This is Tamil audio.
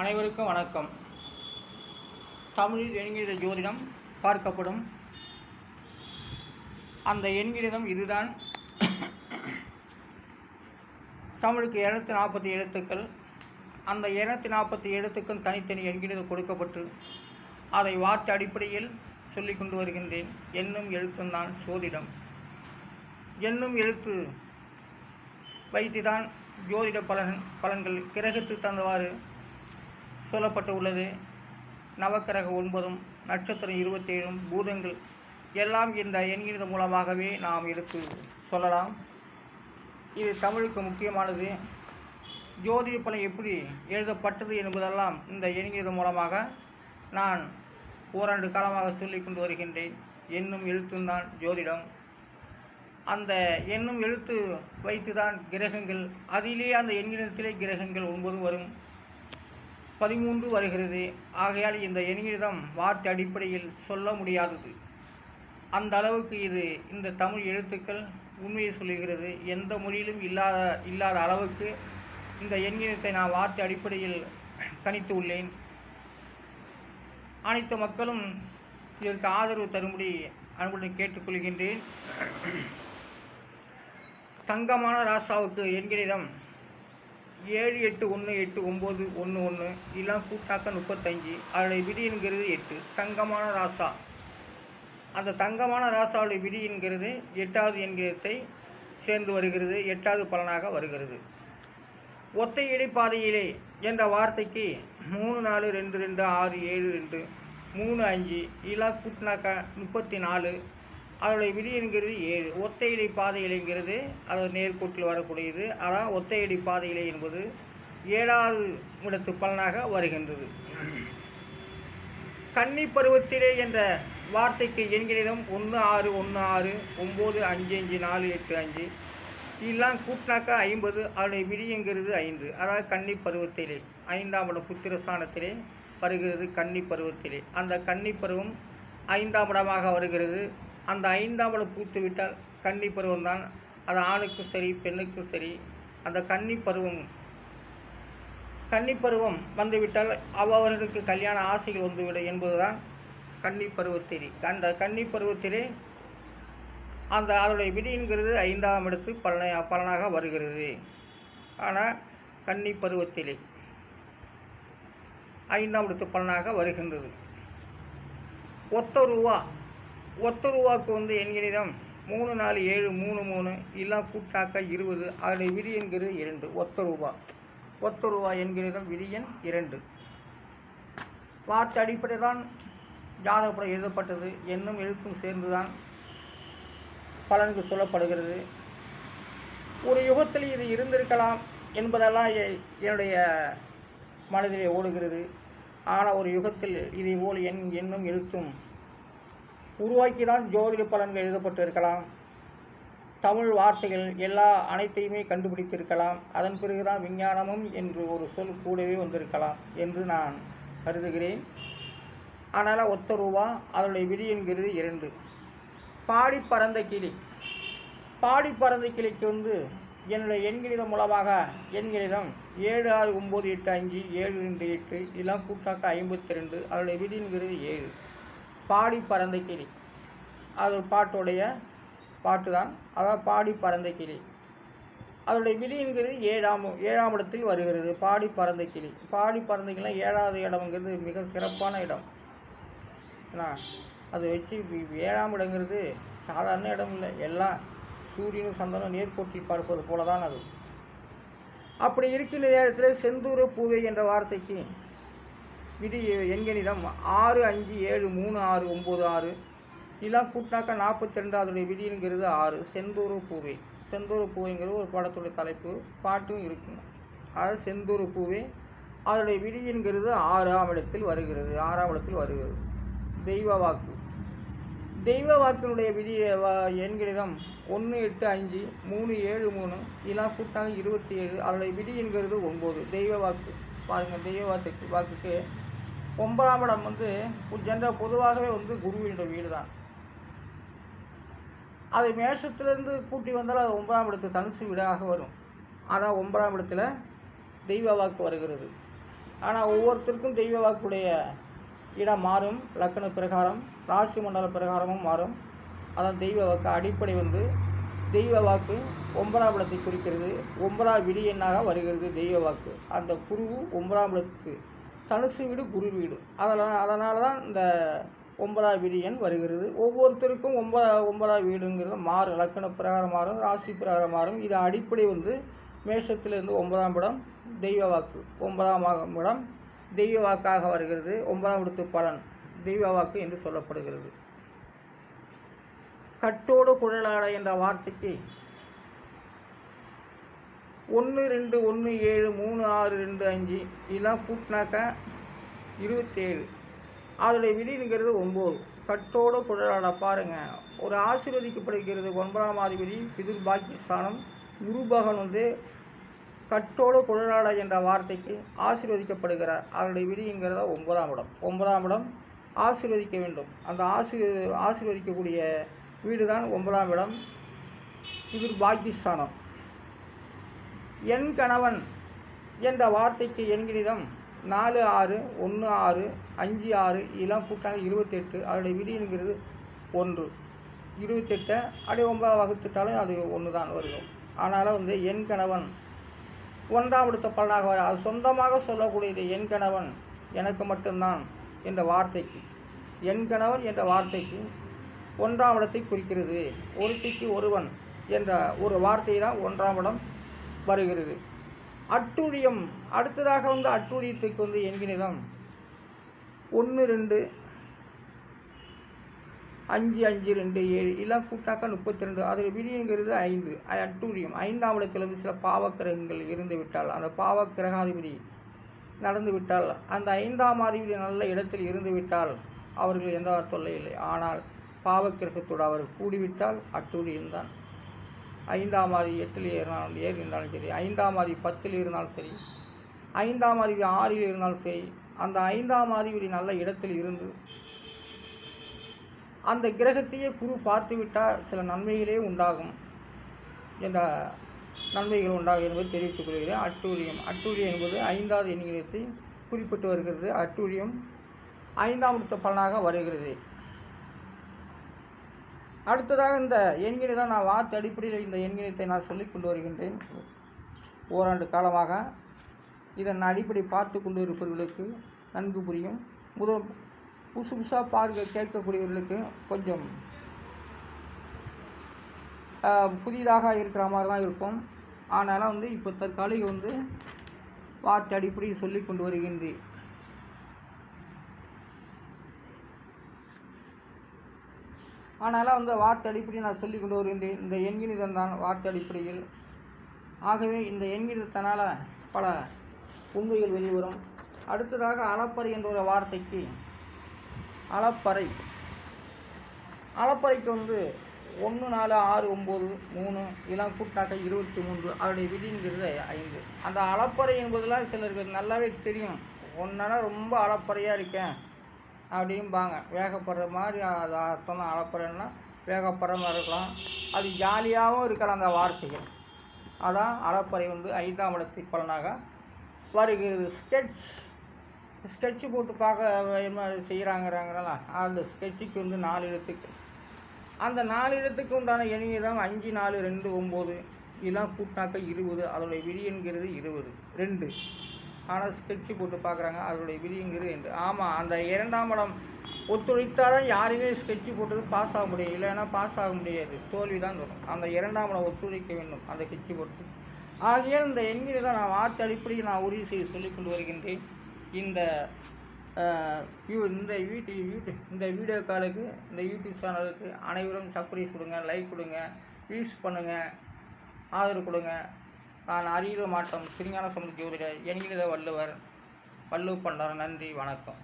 அனைவருக்கும் வணக்கம். தமிழில் எண்கிற ஜோதிடம் பார்க்கப்படும். அந்த எண்கிறம் இதுதான். தமிழுக்கு 240 எழுத்துக்கள். அந்த 240 எழுத்துக்கள் தனித்தனி எண்கிறம் கொடுக்கப்பட்டு அதை வார்த்தை அடிப்படையில் சொல்லிக் கொண்டு வருகின்றேன். எண்ணும் எழுத்தும் தான் சோதிடம். எண்ணும் எழுத்து வைத்துதான் ஜோதிட பலன்கள் கிரகத்து தந்தவாறு சொல்லப்பட்டு உள்ளது. நவக்கிரக 9, நட்சத்திரம் 27, பூதங்கள் எல்லாம் இந்த எண்கிற மூலமாகவே நாம் எடுத்து சொல்லலாம். இது தமிழுக்கு முக்கியமானது. ஜோதிட பலன் எப்படி எழுதப்பட்டது என்பதெல்லாம் இந்த எண்கிற மூலமாக நான் ஓராண்டு காலமாக சொல்லிக் கொண்டு வருகின்றேன். எண்ணும் எழுத்தும் தான் ஜோதிடம். அந்த எண்ணும் எழுத்து வைத்துதான் கிரகங்கள், அதிலே அந்த எண்கிணத்திலே கிரகங்கள் 9 வரும், 13 வருகிறது. ஆகையால் இந்த எண்கிறம் வார்த்தை அடிப்படையில் சொல்ல முடியாதது. அந்த அளவுக்கு இந்த தமிழ் எழுத்துக்கள் உண்மையை சொல்லுகிறது. எந்த மொழியிலும் இல்லாத அளவுக்கு இந்த எண்கிணத்தை நான் வார்த்தை அடிப்படையில் கணித்து உள்ளேன். அனைத்து மக்களும் இதற்கு ஆதரவு தரும்படி அன்புடன் கேட்டுக்கொள்கின்றேன். தங்கமான ராசாவுக்கு எண்கிறம் 7, 8, 1, 8, 9, 1, 1 இதெல்லாம் கூட்டாக்க 35. அதோடைய விதி என்கிறது 8. தங்கமான ராசா, அந்த தங்கமான ராசாவுடைய விதி என்கிறது 8வது எண்கிரத்தை சேர்ந்து வருகிறது. 8வது பலனாக வருகிறது. ஒத்தை இடைப்பாதையிலே என்ற வார்த்தைக்கு 3, 4, 2, 2, 6, 7, 2, 3, 5 இதெல்லாம் கூட்டினாக்க 34. அதோடைய விதி என்கிறது 7. ஒத்தையடி பாதையிலைங்கிறது அது நேர்கோட்டில் வரக்கூடியது. அதான் ஒத்தையடி பாதையிலை என்பது 7வது இடத்து பலனாக வருகின்றது. கன்னி பருவத்திலே என்ற வார்த்தைக்கு எண்கிறம் 1, 6, 1, 6, 9, 5, 5, 4, 8, 5 இதெல்லாம் கூட்டினாக்க 50. அதோடைய விதி என்கிறது 5. அதாவது கன்னி பருவத்திலே 5ஆம் இடம் புத்திரஸ்தானத்திலே வருகிறது. கன்னி பருவத்திலே அந்த கன்னி பருவம் 5ஆம் இடமாக வருகிறது. அந்த 5ஆம் இடம் பூத்து விட்டால் கன்னி பருவம்தான். அது ஆணுக்கு சரி பெண்ணுக்கு சரி. அந்த கன்னி பருவம் வந்துவிட்டால் அவர்களுக்கு கல்யாண ஆசைகள் வந்துவிடும் என்பதுதான் கன்னி பருவத்திலே. அந்த கன்னி பருவத்திலே அதனுடைய விதிங்கிறது 5ஆம் இடத்து பலனாக வருகிறது. ஆனால் கன்னி பருவத்திலே 5ஆம் இடத்து பலனாக வருகின்றது. ஒத்த ரூபாக்கு எண்கிறம் 3, 4, 7, 3, 3 இதெல்லாம் கூட்டாக்க 20. அதனுடைய விதி என்கிறது 2. ஒத்த ரூபா என்கிறம் விதி எண் 2. வார்த்தை அடிப்படை தான் ஜாதகப்படம் எழுதப்பட்டது. எண்ணும் எழுத்தும் சேர்ந்துதான் பலனுக்கு சொல்லப்படுகிறது. ஒரு யுகத்தில் இது இருந்திருக்கலாம் என்பதெல்லாம் என்னுடைய மனதிலே ஓடுகிறது. ஆனால் ஒரு யுகத்தில் இதே போல் எண்ணும் எழுத்தும் உருவாக்கிதான் ஜோதிட பலன்கள் எழுதப்பட்டு இருக்கலாம். தமிழ் வார்த்தைகள் அனைத்தையுமே கண்டுபிடித்திருக்கலாம். அதன் பிறகுதான் விஞ்ஞானமும் என்று ஒரு சொல் கூடவே வந்திருக்கலாம் என்று நான் கருதுகிறேன். ஆனால் ஒத்த ரூபா அதனுடைய விதி என்கிறது 2. பாடி பறந்த கிளிக்கு என்னுடைய எண்கிறம் மூலமாக எண்கிறம் 7, 6, 9, 8, 5, 7, 2, 8 இதெல்லாம் கூட்டாக்க 52. அதனுடைய விதி என்கிறது 7. பாடி பறந்த கிளி அது பாட்டுடைய பாட்டு தான். அதான் பாடி பறந்த கிளி. அதனுடைய விதி என்கிறது 7ஆம் இடத்தில் வருகிறது. பாடி பறந்த கிளி 7வது இடம்ங்கிறது மிக சிறப்பான இடம். அது வச்சு 7ஆம் இடங்கிறது சாதாரண இடம் இல்லை. எல்லாம் சூரியனும் சந்திரனும் நேர்கோட்டில் பார்ப்பது போல தான் அது. அப்படி இருக்கின்ற நேரத்தில் செந்தூர பூவை என்ற வார்த்தைக்கு விதி எண்கிறம் 6, 5, 7, 3, 6, 9, 6 இதெல்லாம் கூட்டினாக்க 42. அதனுடைய விதிங்கிறது 6. செந்தூர பூவைங்கிறது ஒரு படத்துடைய தலைப்பு, பாட்டும் இருக்குங்க. அது செந்தூர பூவே அதனுடைய விதிங்கிறது 6ஆம் இடத்தில் வருகிறது. தெய்வ வாக்கினுடைய விதி எண்கிறம் 1, 8, 5, 3, 7, 3 இதெல்லாம் கூட்டாக 27. அதனுடைய விதி என்கிறது 9. தெய்வ வாக்கு பாருங்கள். தெய்வ வாக்குக்கு 9ஆம் இடம் பொதுவாகவே குருவினுடைய வீடு தான். அது மேஷத்திலிருந்து கூட்டி வந்தால் அது 9ஆம் இடத்து தனுசு வீடாக வரும். ஆனால் 9ஆம் இடத்துல தெய்வ வாக்கு வருகிறது. ஆனால் ஒவ்வொருத்தருக்கும் தெய்வ வாக்குடைய இடம் மாறும். லக்கண பிரகாரம் ராசி மண்டல பிரகாரமும் மாறும். அதான் தெய்வ வாக்கு அடிப்படை தெய்வ வாக்கு 9ஆம் இடத்தை குறிக்கிறது. 9ஆம் விதி எண்ணாக வருகிறது தெய்வ வாக்கு. அந்த குரு 9ஆம் இடத்துக்கு தனுசு வீடு குரு வீடு. அதனால தான் இந்த 9ஆம் விதி எண் வருகிறது. ஒவ்வொருத்தருக்கும் 9ஆம் வீடுங்கிறது மாறும். லக்கண பிரகாரம் மாறும், ராசி பிரகாரம் மாறும். இது அடிப்படை மேஷத்திலிருந்து 9ஆம் இடம் தெய்வ வாக்கு. 9ஆம் இடம் தெய்வ வாக்காக வருகிறது. 9ஆம் இடத்து பலன் தெய்வ வாக்கு என்று சொல்லப்படுகிறது. கட்டோடு குழலாட என்ற வார்த்தைக்கு 1 2 1 7 3 6 2 5 இதெல்லாம் கூட்டினாக்க 27. அதோடைய விதிங்கிறது 9. கட்டோடு குழலாட பாருங்கள், ஒரு ஆசீர்வதிக்கப்படுகிறது. 9ஆம் அதிபதி பிதுர் பாக்கியஸ்தானம் குருபகன் கட்டோடு குழலாட என்ற வார்த்தைக்கு ஆசீர்வதிக்கப்படுகிறார். அதனுடைய விதிங்கிறத 9ஆம் இடம். 9ஆம் இடம் ஆசீர்வதிக்க வேண்டும். அந்த ஆசீர்வதிக்கக்கூடிய வீடு தான் 9ஆம் இடம். இது பாக்கியஸ்தானம். என் கணவன் என்ற வார்த்தைக்கு எண்கிணிதம் 4 6 1 6 5 6 இதெல்லாம் கூட்டாங்க 28. அதோடைய விதிங்கிறது 1. 28 அப்படியே 9 வகுத்துட்டாலும் அது 1 தான் வருது. ஆனாலும் என் கணவன் 1ஆம் இடத்த பலனாக வர அது சொந்தமாக சொல்லக்கூடியது. என் கணவன் எனக்கு மட்டும்தான் என்ற வார்த்தைக்கு, என் கணவன் என்ற வார்த்தைக்கு 1ஆம் இடத்தை குறிக்கிறது. ஒருத்திக்கு ஒருவன் என்ற ஒரு வார்த்தை தான் 1ஆம் இடம் வருகிறது. அட்டூழியம் அடுத்ததாக அட்டூழியத்துக்கு எண்கிணிதம் 1 2 5 5 2 7 இதெல்லாம் கூட்டாக்க 32. அதில் விதிங்கிறது 5. அட்டூழியம் 5ஆம் இடத்தில் சில பாவக்கிரகங்கள் இருந்து விட்டால், அந்த பாவக்கிரகாதிபதி நடந்து விட்டால், அந்த 5ஆம் அதிபதி நல்ல இடத்தில் இருந்து விட்டால் அவர்கள் எந்த தொல்லை இல்லை. ஆனால் பாவக்கிரகத்தோடு அவர்கள் கூடிவிட்டால் அட்டூழியம்தான். 5ஆம் அதிபதி 8ல் இருந்தாலும் சரி, 5ஆம் அதிபதி 10ல் இருந்தாலும் சரி, 5ஆம் அதிபதி 6ல் இருந்தாலும் சரி, அந்த 5ஆம் அதிபதி நல்ல இடத்தில் இருந்து அந்த கிரகத்தையே குரு பார்த்துவிட்டால் சில நன்மைகளே உண்டாகும் என்ற நன்மைகள் உண்டாகும் என்பதை தெரிவித்துக் கொள்கிறேன். அட்டூழியம் என்பது 5வது எண்ணிக்கையத்தை குறிப்பிட்டு வருகிறது. அட்டூழியம் 5ஆம் இடத்து பலனாக வருகிறது. அடுத்ததாக இந்த எண்கிணிதான் நான் வார்த்தை அடிப்படையில் இந்த எண்கிணத்தை நான் சொல்லிக் கொண்டு வருகின்றேன். ஓராண்டு காலமாக இதன் அடிப்படை பார்த்து கொண்டு இருப்பவர்களுக்கு நன்கு புரியும். புதுசாக கேட்கக்கூடியவர்களுக்கு கொஞ்சம் புதிதாக இருக்கிற மாதிரி தான் இருக்கும். ஆனாலும் இப்போ தற்காலிக வார்த்தை அடிப்படையில் சொல்லி கொண்டு வருகின்றேன். ஆனாலும் வார்த்தை அடிப்படையில் நான் சொல்லி கொண்டு வருகின்றேன். இந்த எண்கிணிதம் தான் வார்த்தை அடிப்படையில். ஆகவே இந்த எண்கிணிதத்தினால் பல உண்மைகள் வெளிவரும். அடுத்ததாக அளப்பறை என்ற ஒரு வார்த்தைக்கு அளப்பறைக்கு 1 4 6 9 3 இதெல்லாம் கூட்டாக்க 23. அதோடைய விதிங்கிறது 5. அந்த அளப்பறை என்பதெல்லாம் சிலருக்கு நல்லாவே தெரியும். ஒன்றா ரொம்ப அளப்பறையாக இருக்கேன் அப்படிம்பாங்க. வேகப்படுற மாதிரி அது அர்த்தம் தான். அளப்பறைன்னா வேகப்படுற மாதிரி இருக்கலாம், அது ஜாலியாகவும் இருக்கலாம் அந்த வார்த்தைகள். அதான் அளப்பறை 5ஆம் இடத்தை பலனாக வருகிறது. ஸ்கெட்சு போட்டு பார்க்க என்ன செய்கிறாங்கிறாங்கள, அந்த ஸ்கெட்சுக்கு 4 எழுத்துக்கு, அந்த 4 எழுத்துக்கு உண்டான எண்ணிடம் 5 4 2 9 இதெல்லாம் கூட்டினாக்க 20. அதோடைய விதிங்கிறது 20 2. ஆனால் ஸ்கெட்சு போட்டு பார்க்குறாங்க, அதோடைய விதிங்கிறது 2. ஆமாம், அந்த 2ஆம் இடம் ஒத்துழைத்தால் தான் யாருமே ஸ்கெட்சு போட்டது பாஸ் ஆக முடியும். இல்லைன்னா பாஸ் ஆக முடியாது, தோல்வி தான் வரும். அந்த 2ஆம் இடம் ஒத்துழைக்க வேண்டும் அந்த ஸ்கெட்சு போட்டு. ஆகிய இந்த எண்களை தான் நான் வார்த்தை அடிப்படையில் நான் உறுதி செய்து சொல்லிக்கொண்டு வருகின்றேன். இந்த வீடியோ காலுக்கு, இந்த யூடியூப் சேனலுக்கு அனைவரும் சப்ஸ்கிரைப் கொடுங்க, லைக் கொடுங்க, வியூஸ் பண்ணுங்கள், ஆதரவு கொடுங்க. நான் அறிய மாட்டோம் திருஞான சம்பந்த ஜோதிடர் என்கிற வள்ளுவர் பண்டாரம். நன்றி, வணக்கம்.